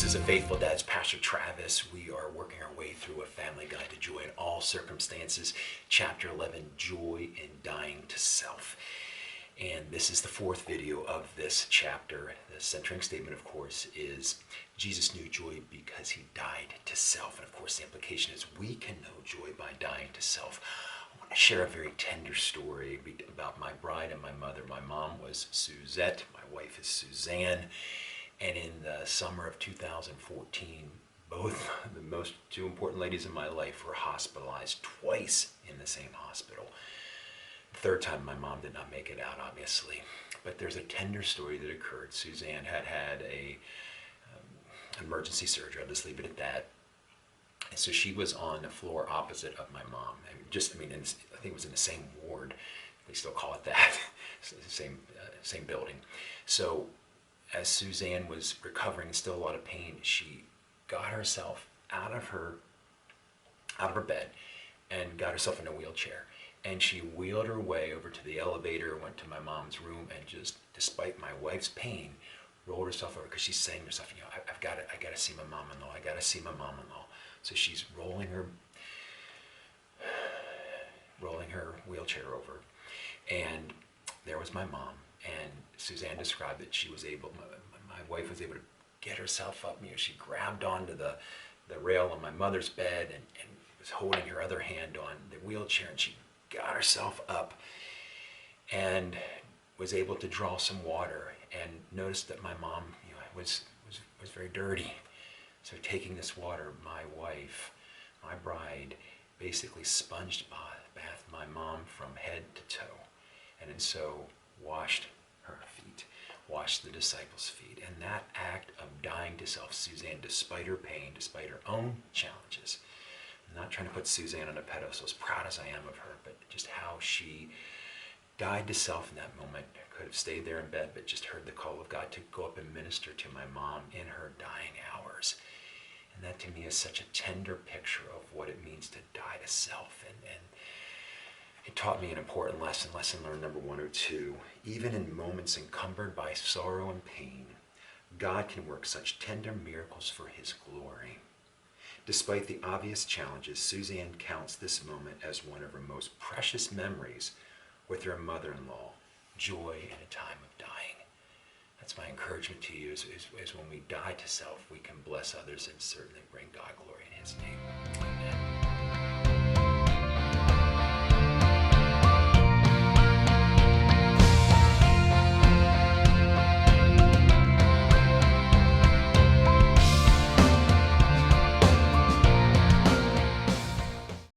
is A Faithful Dad's Pastor Travis. We are working our way through A Family Guide to Joy in All Circumstances, Chapter 11, Joy in Dying to Self. And this is the fourth video of this chapter. The centering statement, of course, is Jesus knew joy because he died to self. And of course, the implication is we can know joy by dying to self. I want to share a very tender story about my bride and my mother. My mom was Suzette. My wife is Suzanne. And in the summer of 2014, both the two important ladies in my life were hospitalized twice in the same hospital. The third time my mom did not make it out, obviously. But there's a tender story that occurred. Suzanne had a emergency surgery. I'll just leave it at that. And so she was on the floor opposite of my mom. I think it was in the same ward. They still call it that. Same building. So as Suzanne was recovering, still a lot of pain, she got herself out of her bed and got herself in a wheelchair. And she wheeled her way over to the elevator, went to my mom's room, and just, despite my wife's pain, rolled herself over because she's saying to herself, I got to see my mom-in-law. I got to see my mom-in-law. So she's rolling her wheelchair over, and there was my mom. And Suzanne described that she was able, my wife was able to get herself up. She grabbed onto the rail on my mother's bed and was holding her other hand on the wheelchair, and she got herself up and was able to draw some water and noticed that my mom was very dirty. So taking this water, my wife, my bride, basically sponged bath my mom from head to toe, and in so washed her feet, washed the disciples' feet. And that act of dying to self, Suzanne, despite her pain, despite her own challenges, I'm not trying to put Suzanne on a pedestal, as proud as I am of her, but just how she died to self in that moment. Could have stayed there in bed, but just heard the call of God to go up and minister to my mom in her dying hours. And that to me is such a tender picture of what it means to die to self. And it taught me an important lesson learned number 1 or 2. Even in moments encumbered by sorrow and pain, God can work such tender miracles for his glory. Despite the obvious challenges, Suzanne counts this moment as one of her most precious memories with her mother-in-law, joy in a time of dying. That's my encouragement to you, is when we die to self, we can bless others and certainly bring God glory in his name. Amen.